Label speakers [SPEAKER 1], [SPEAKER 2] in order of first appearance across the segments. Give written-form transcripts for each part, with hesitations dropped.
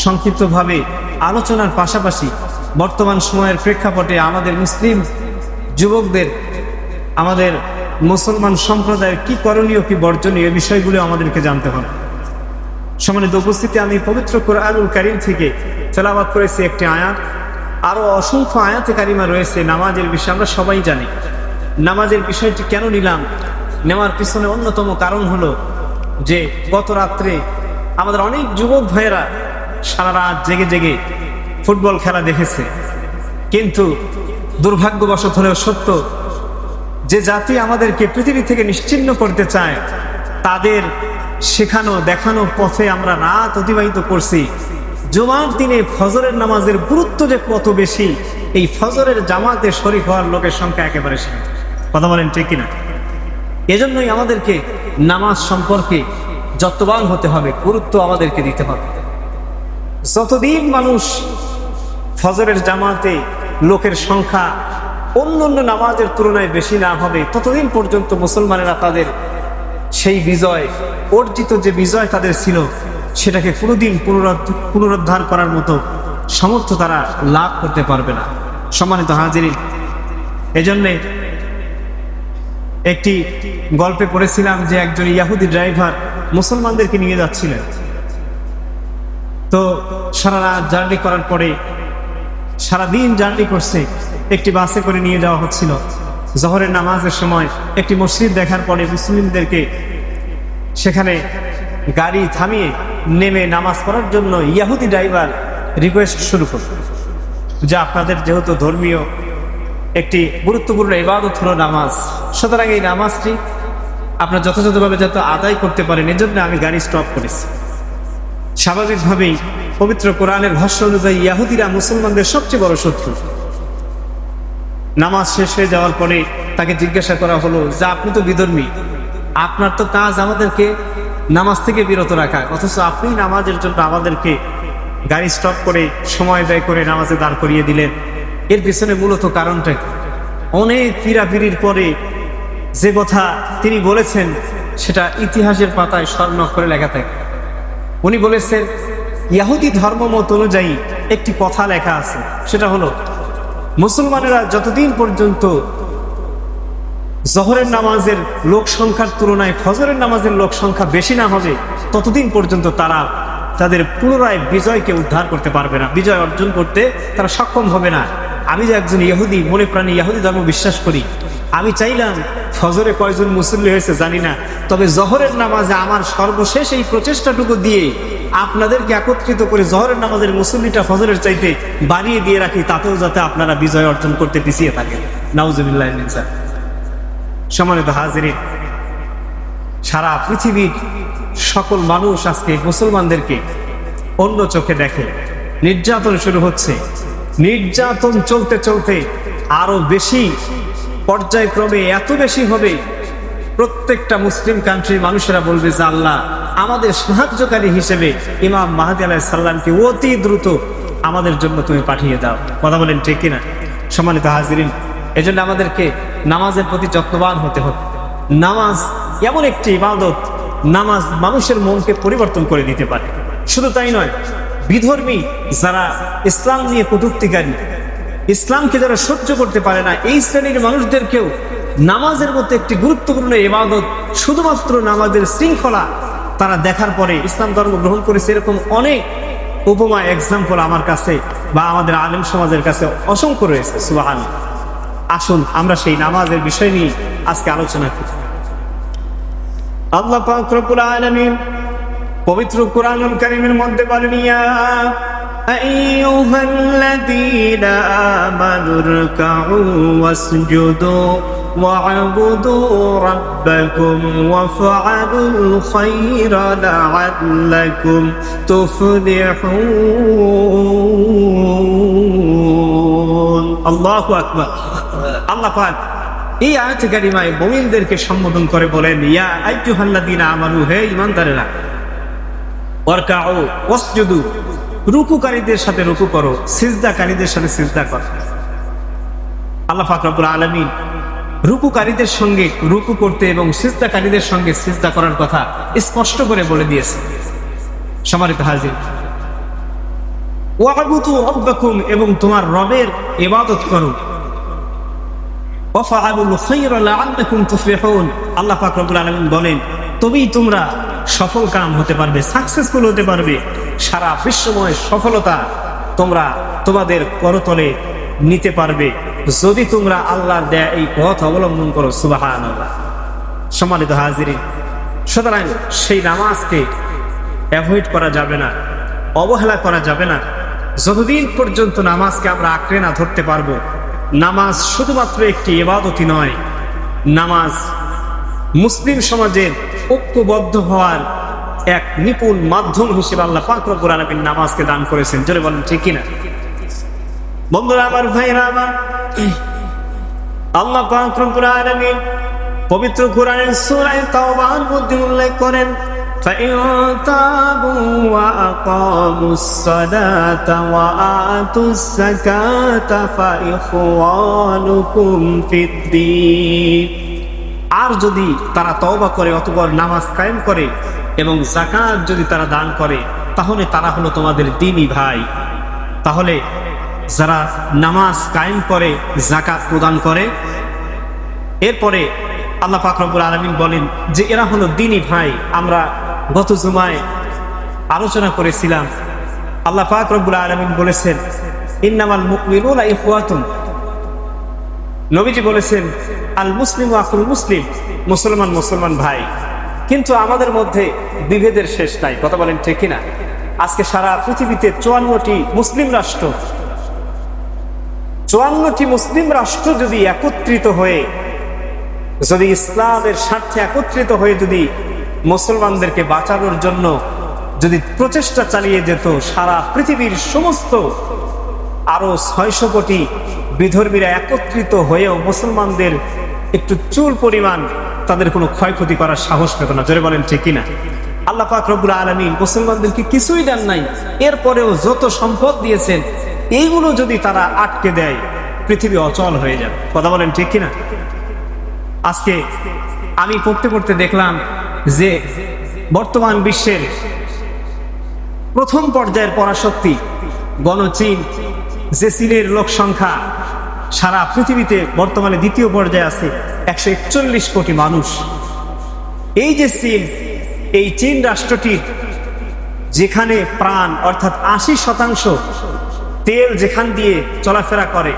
[SPEAKER 1] সংক্ষিপ্তভাবে আলোচনার পাশাপাশি বর্তমান সময়ের প্রেক্ষাপটে আমাদের মুসলিম যুবকদের, আমাদের মুসলমান সম্প্রদায়ের কি করণীয় কি বর্জনীয় এই বিষয়গুলো আমাদেরকে জানতে হবে। সম্মানিত উপস্থিতি, আমি পবিত্র কোরআনুল কারীম থেকে তেলাওয়াত করেছি একটি আয়াত। আরো অসংখ্য আয়াতে কারিমা রয়েছে নামাজের বিষয়ে। আমরা সবাই জানি নামাজের বিষয়টি কেন নিলাম। নেওয়ার পিছনে অন্যতম কারণ হলো যে গত রাত্রে আমাদের অনেক যুবক ভাইয়েরা সারা রাত জেগে জেগে ফুটবল খেলা দেখেছে, কিন্তু দুর্ভাগ্যবশত হলেও সত্য, যে জাতি আমাদেরকে পৃথিবী থেকে নিশ্চিহ্ন করতে চায় তাদের শেখানো দেখানো পথে আমরা রাত অতিবাহিত করছি। জুমার দিনে ফজরের নামাজের গুরুত্ব যে কত বেশি, এই ফজরের জামাতে শরীক হওয়ার লোকের সংখ্যা একেবারে সীমিত। কথা বলেন ঠিক কিনা? এজন্যই আমাদেরকে নামাজ সম্পর্কে যত্নবান হতে হবে, গুরুত্ব আমাদেরকে দিতে হবে। যতদিন মানুষ ফজরের জামাতে লোকের সংখ্যা অন্য অন্য নামাজের তুলনায় বেশি না হবে, ততদিন পর্যন্ত মুসলমানেরা তাদের সেই বিজয়, অর্জিত যে বিজয় তাদের ছিল, সেটাকে কোনোদিন পুনরুদ্ধার করার মতো সামর্থ্য তারা লাভ করতে পারবে না। সম্মানিত হাজিরিন, এজন্যে একটি গল্পে পড়েছিলাম যে একজন ইহুদি ড্রাইভার মুসলমানদেরকে নিয়ে যাচ্ছিলেন। তো সারা রাত জার্নি করার পরে, সারাদিন জার্নি করছে, একটি বাসে করে নিয়ে যাওয়া হচ্ছিল। জোহরের নামাজের সময় একটি মসজিদ দেখার পরে মুসলিমদেরকে সেখানে গাড়ি থামিয়ে নেমে নামাজ পড়ার জন্য ইহুদি ড্রাইভার রিকোয়েস্ট শুরু করল যে আপনাদের যেহেতু ধর্মীয় একটি গুরুত্বপূর্ণ ইবাদত হলো নামাজ, সুতরাং এই নামাজটি আপনার যথাযথভাবে যাতে আদায় করতে পারেন, এজন্য আমি গাড়ি স্টপ করেছি। স্বাভাবিকভাবেই পবিত্র কোরআনের ভাষ্য অনুযায়ী ইহুদিরা মুসলমানদের সবচেয়ে বড় শত্রু। নামাজ শেষ হয়ে যাওয়ার পরে তাকে জিজ্ঞাসা করা হলো যে আপনি তো বিধর্মী, আপনার তো কাজ আমাদেরকে নামাজ থেকে বিরত রাখা, অথচ আপনি নামাজের জন্য আমাদেরকে গাড়ি স্টপ করে সময় ব্যয় করে নামাজে দাঁড় করিয়ে দিলেন। এর পিছনে মূলত কারণটা কি? অনেক পীড়াপিড়ির পরে যে কথা তিনি বলেছেন সেটা ইতিহাসের পাতায় স্বর্ণাক্ষরে লেখা থাকে। উনি বলেছেন ইহুদি ধর্মমত অনুযায়ী একটি কথা লেখা আছে, সেটা হলো মুসলমানেরা যতদিন পর্যন্ত জোহরের নামাজের লোক সংখ্যার তুলনায় ফজরের নামাজের লোক সংখ্যা বেশি না হবে, ততদিন পর্যন্ত তারা তাদের পুনরায় বিজয়কে উদ্ধার করতে পারবে না, বিজয় অর্জন করতে তারা সক্ষম হবে না। আমি যে একজন ইহুদি, মনে প্রাণে ইহুদি ধর্ম বিশ্বাস করি, আমি চাইলাম ফজরে কয়জন মুসল্লি হয়েছে জানি না, তবে জোহরের নামাজে আমার সর্বশেষ এই প্রচেষ্টাটুকু দিয়ে আপনাদেরকে একত্রিত করে জোহরের নামাজের মুসল্লিটা ফজরের চাইতে বাড়িয়ে দিয়ে রাখি, তাতেও যাতে আপনারা বিজয় অর্জন করতে পিছিয়ে থাকেন। নাউজুবিল্লাহ মিন যালিক। সম্মানিত হাজিরিন, সারা পৃথিবীর সকল মানুষ আজকে মুসলমানদেরকে অন্য চোখে দেখে। নির্যাতন শুরু হচ্ছে, নির্যাতন চলতে চলতে আরো বেশি পর্যায়ক্রমে এত বেশি হবে, প্রত্যেকটা মুসলিম কান্ট্রির মানুষেরা বলবে যে আল্লাহ আমাদের সাহায্যকারী হিসেবে ইমাম মাহদী আলাইহিস সালামকে অতি দ্রুত আমাদের জন্য তুমি পাঠিয়ে দাও। কথা বলেন ঠিক কিনা? সম্মানিত হাজিরিন, এজন্য আমাদেরকে নামাজের প্রতি যত্নবান হতে হবে। নামাজ এমন একটি ইবাদত, নামাজ মানুষের মনকে পরিবর্তন করে দিতে পারে। শুধু তাই নয়, বিধর্মী যারা, ইসলাম নিয়ে কটূক্তিকারী, ইসলামকে যারা সহ্য করতে পারে না, এই শ্রেণীর মানুষদেরকেও নামাজের মতো একটি গুরুত্বপূর্ণ ইবাদত, শুধুমাত্র নামাজের শৃঙ্খলা তারা দেখার পরে ইসলাম ধর্ম গ্রহণ করেছে। এরকম অনেক উপমা, এক্সাম্পল আমার কাছে বা আমাদের আলেম সমাজের কাছে অসংখ্য রয়েছে। সুবহানাল্লাহ। আসুন আমরা সেই নামাজের বিষয় নিয়ে আজকে আলোচনা করি। আল্লাহ পাক রব্বুল আলামিন পবিত্র কোরআনুল কারীমের মধ্যে বলেন, ইয়া আইয়ুহাল্লাযীনা আমানু রুকউ ওয়াসজুদু ওয়া'বুদু রাব্বাকুম ওয়াফআলুল খায়রা লা'আল্লাকুম তুফলিহুন। আল্লাহু আকবার। আল্লাহ পাক এই আয়াতে কারিমায় মুমিনদেরকে সম্বোধন করে বলেন, ইয়া আইয়ুহাল্লাযীনা আমানু, হে ঈমানদারেরা, ওয়ারকাউ ওয়াসজুদু, রুকুকারীদের সাথে রুকু করো, সিজদাকারীদের সাথে সিজদা করো। আল্লাহ পাক রব্বুল আলামিন রুকুকারীদের সঙ্গে রুকু করতে এবং সিজদাকারীদের সঙ্গে সিজদা করার কথা স্পষ্ট করে বলে দিয়েছে। সম্মানিত হাজির, ওয়া'বুদু রাব্বাকুম, এবং তোমার রবের ইবাদত করো। ওয়াফআলুল খায়রা লাআল্লাকুম তুফলিহুন, আল্লাহ পাক রব্বুল আলামিন বলেন তবেই তোমরা সফল কাম হতে পারবে, সাকসেসফুল হতে পারবে। সারা বিশ্বময় সফলতা তোমরা তোমাদের করতলে নিতে পারবে যদি তোমরা আল্লাহর দেয়া এই পথ অবলম্বন করো। সুবহানাল্লাহ। সম্মানিত হাজিরিন, সুতরাং সেই নামাজকে অ্যাভয়েড করা যাবে না, অবহেলা করা যাবে না। যতদিন পর্যন্ত নামাজকে আমরা আঁকড়ে না ধরতে পারবো, নামাজ শুধুমাত্র একটি ইবাদতই নয়, নামাজ মুসলিম সমাজের ঐক্যবদ্ধ হওয়ার এক নিপুণ মাধ্যম হিসেবে আল্লাহ পাক রব্বুল আলামিন নামাজকে দান করেছেন। জোরে বলেন ঠিক কিনা? বন্ধুরা আমার, ভাইরা আমার, আল্লাহ পাক রব্বুল আলামিন পবিত্র কোরআনের সূরা তাওবার মধ্যে উল্লেখ করেন, فَإِن تَابُوا وَأَقَامُوا الصَّلَاةَ وَآتُوا الزَّكَاةَ فَإِخْوَانُكُمْ فِي الدِّينِ। আর যদি তারা তওবা করে অতঃপর নামাজ কায়েম করে এবং যাকাত যদি তারা দান করে, তাহলে তারা হলো তোমাদের দ্বীনি ভাই। তাহলে যারা নামাজ কায়েম করে, যাকাত প্রদান করে, এরপরে আল্লাহ পাক রব্বুল আলামিন বলেন যে এরা হলো দ্বীনি ভাই। আমরা গত জুমায় আলোচনা করেছিলাম, আল্লাহ পাক রব্বুল আলামিন বলেছেন ইন্নামাল মুমিনুনা ইখওয়াতুন। নবীজি বলেছেন আল মুসলিমু আখুল মুসলিম, মুসলমান মুসলমান ভাই। কিন্তু আমাদের মধ্যে বিভেদের শেষ নাই। কথা বলেন ঠিক কিনা? আজকে সারা পৃথিবীতে 54টি মুসলিম রাষ্ট্র, 54টি মুসলিম রাষ্ট্র যদি একত্রিত হয়ে, যদি ইসলামের স্বার্থে একত্রিত হয়ে যদি মুসলমানদেরকে বাঁচানোর জন্য যদি প্রচেষ্টা চালিয়ে যেত, সারা পৃথিবীর সমস্ত আরো 600 কোটি বিধর্মীরা একত্রিত হয়েও মুসলমানদের একটু চুল পরিমাণ তাদের কোনো ক্ষয়ক্ষতি করার সাহস পেত না। জোরে বলেন ঠিক কিনা? আল্লাহ পাক রব্বুল আলামিন মুসলমানদেরকে কিছুই দেন নাই, এরপরেও যত সম্পদ দিয়েছেন এইগুলো যদি তারা আটকে দেয়, পৃথিবী অচল হয়ে যাবে। কথা বলেন ঠিক কিনা? আজকে আমি পড়তে পড়তে দেখলাম যে বর্তমান বিশ্বের প্রথম পর্যায়ের পরাশক্তি গণচীন, যে চীনের লোক সংখ্যা সারা পৃথিবীতে বর্তমানে দ্বিতীয় পর্যায়ে আছে, 141 কোটি মানুষ। এই যে চীন, এই চীন রাষ্ট্রটির যেখানে প্রাণ অর্থাৎ 80% তেল যেখান দিয়ে চলাফেরা করে,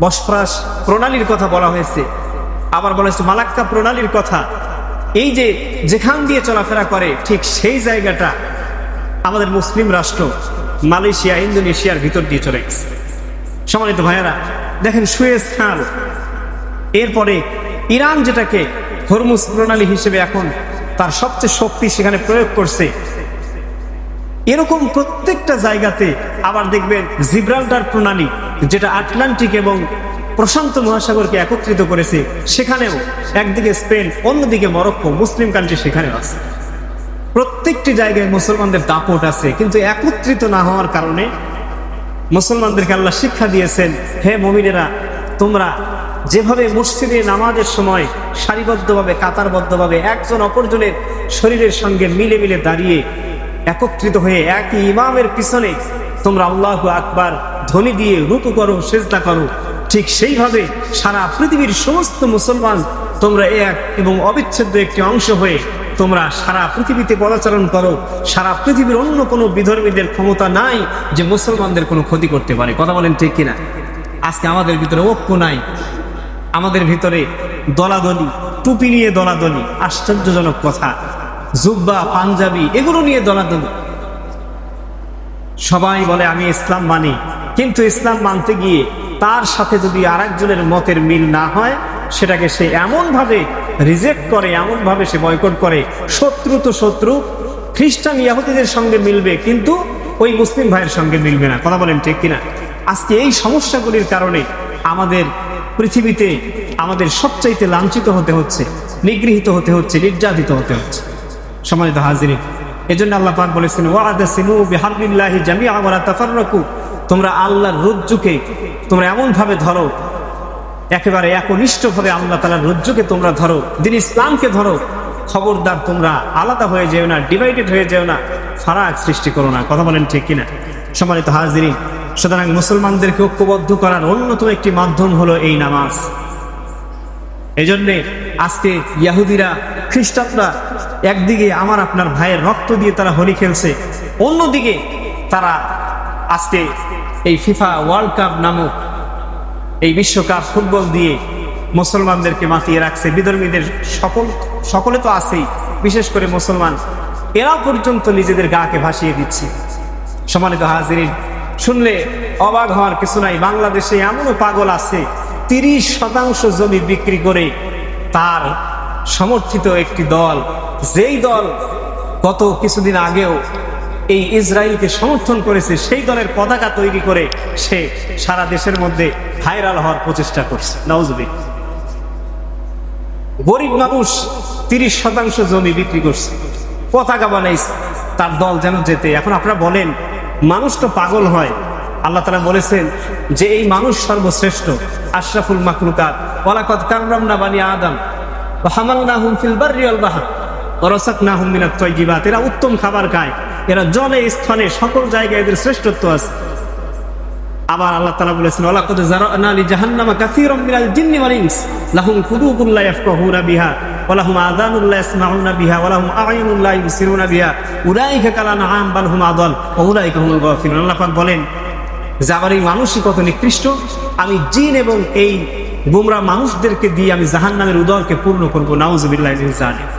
[SPEAKER 1] বসফরাস প্রণালীর কথা বলা হয়েছে, আবার বলা হয়েছে মালাক্কা প্রণালীর কথা। এই যে যেখান দিয়ে চলাফেরা করে, ঠিক সেই জায়গাটা আমাদের মুসলিম রাষ্ট্র মালয়েশিয়া, ইন্দোনেশিয়ার ভিতর দিয়ে চলে গেছে। সম্মানিত ভাইয়েরা, দেখেন সুয়েজ খাল, এরপরে ইরান যেটাকে হরমুজ প্রণালী হিসেবে এখন তার সবচেয়ে শক্তি সেখানে প্রয়োগ করছে। এরকম প্রত্যেকটা জায়গাতে আবার দেখবেন জিব্রাল্টার প্রণালী, যেটা আটলান্টিক এবং প্রশান্ত মহাসাগরকে একত্রিত করেছে, সেখানেও একদিকে স্পেন, অন্যদিকে মরক্কো, মুসলিম কান্ট্রি সেখানেও আছে। প্রত্যেকটি জায়গায় মুসলমানদের দাপট আছে, কিন্তু একত্রিত না হওয়ার কারণে মুসলমানদেরকে আল্লাহ শিক্ষা দিয়েছেন, হে মুমিনেরা, তোমরা যেভাবে মসজিদে নামাজের সময় সারিবদ্ধভাবে, কাতারবদ্ধভাবে একজন অপরজনের শরীরের সঙ্গে মিলে মিলে দাঁড়িয়ে একত্রিত হয়ে একই ইমামের পিছনে তোমরা আল্লাহু আকবার ধ্বনি দিয়ে রুকু করো, সিজদা করো, ঠিক সেইভাবে সারা পৃথিবীর সমস্ত মুসলমান তোমরা এক এবং অবিচ্ছেদ্য একটি অংশ হয়ে তোমরা সারা পৃথিবীতে পদাচারণ করো। সারা পৃথিবীর অন্য কোনো বিধর্মীদের ক্ষমতা নাই যে মুসলমানদের কোনো ক্ষতি করতে পারে। কথা বলেন ঠিক কিনা? আজকে আমাদের ভিতরে ঐক্য নাই, আমাদের ভিতরে দলাদলি, টুপি নিয়ে দলাদলি, আশ্চর্যজনক কথা, জুব্বা, পাঞ্জাবি, এগুলো নিয়ে দলাদলি। সবাই বলে আমি ইসলাম মানি, কিন্তু ইসলাম মানতে গিয়ে তার সাথে যদি আরেকজনের মতের মিল না হয়, সেটাকে সে এমনভাবে রিজেক্ট করে, এমনভাবে সে বয়কট করে। শত্রু তো শত্রু, খ্রিস্টান ইহুদিদের সঙ্গে মিলবে, কিন্তু ওই মুসলিম ভাইয়ের সঙ্গে মিলবে না। কথা বলেন ঠিক কিনা? আজকে এই সমস্যাগুলির কারণে আমাদের পৃথিবীতে আমাদের সবচাইতে লাঞ্ছিত হতে হচ্ছে, নিগৃহীত হতে হচ্ছে, নির্যাতিত হতে হচ্ছে। সম্মানিত হাজিরিন, এজন্য আল্লাহ পাক বলেছেন, ওয়া'তাসিমু বিহাবলিল্লাহি জামিআ ওয়া লা তাফাররাকু, তোমরা আল্লাহর রজ্জুকে তোমরা এমন ভাবে ধরো, একেবারে একনিষ্ঠভাবে আল্লাহ তাআলার রজ্জুকে তোমরা ধরো, দ্বীন ইসলামকে ধরো। খবরদার তোমরা আলাদা হয়ে যেও না, ডিভাইডেড হয়ে যেও না, ফারাক সৃষ্টি করো না। কথা বলেন ঠিক কিনা? সম্মানিত হাজিরিন, সুতরাং মুসলমানদেরকে ঐক্যবদ্ধ করার অন্যতম একটি মাধ্যম হলো এই নামাজ। এই জন্যে আজকে ইহুদিরা, খ্রিস্টানরা একদিকে আমার আপনার ভাইয়ের রক্ত দিয়ে তারা হোলি খেলছে, অন্যদিকে তারা আজকে এই ফিফা ওয়ার্ল্ড কাপ নামক এই বিশ্বকাপ ফুটবল দিয়ে মুসলমানদেরকে মাতিয়ে রাখছে। বিধর্মীদের সকলে তো আছেই, বিশেষ করে মুসলমান, এরা পর্যন্ত নিজেদের গাকে ভাসিয়ে দিচ্ছে। সম্মানিত হাজিরিন, শুনলে অবাক হওয়ার কিছু নাই। বাংলাদেশে এমনও পাগল আছে 30% জমি বিক্রি করে তার সমর্থিত একটি দল, যেই দল গত কিছুদিন আগেও এই ইসরায়েলকে সমর্থন করেছে, সেই দলের পতাকা তৈরি করে সে সারা দেশের মধ্যে ভাইরাল হওয়ার প্রচেষ্টা করছে। নাউজুবিল্লাহ। গরিব মানুষ 30% জমি বিক্রি করছে, পতাকা বানাইছে তার দল যেন যেতে। এখন আপনারা বলেন, মানুষ তো পাগল হয়। আল্লাহ তাআলা বলেছেন যে এই মানুষ সর্বশ্রেষ্ঠ, আশরাফুল মাখলুকাত, ওয়ালাকাদ কাররামনা বানি আদম ওয়া হামালনাহুম ফিল বাররি ওয়াল বাহর ওয়া রাযাকনাহুম মিনাত তাইয়্যিবাত। এরা উত্তম খাবার খায়, এরা জলে স্থলে সকল জায়গায় এদের শ্রেষ্ঠত্ব আছে। আবার আল্লাহ তাআলা বলেছেন, ওয়ালাকাদ যারানা লি জাহান্নামা কাসীরাম মিনাল জিন্নি ওয়াল ইনস লাহুম কুলুবুন লা ইয়াফকাহুনা বিহা ওয়া লাহুম আযানুন লা ইয়াসমাউনা বিহা ওয়া লাহুম আ'য়ুনুন লা ইবসিরুনা বিহা উলাইকা কাল আনআম বাল হুম আদাল ওয়া উলাইকা হুমুল গাফিলুন। আল্লাহ পাক বলেন যে আমার এই মানুষই কত নিকৃষ্ট, আমি জিন এবং এই গোমরা মানুষদেরকে দিয়ে আমি জাহান্নামের উদরকে পূর্ণ করবো। নাউজুবিল্লাহি মিন যালিক।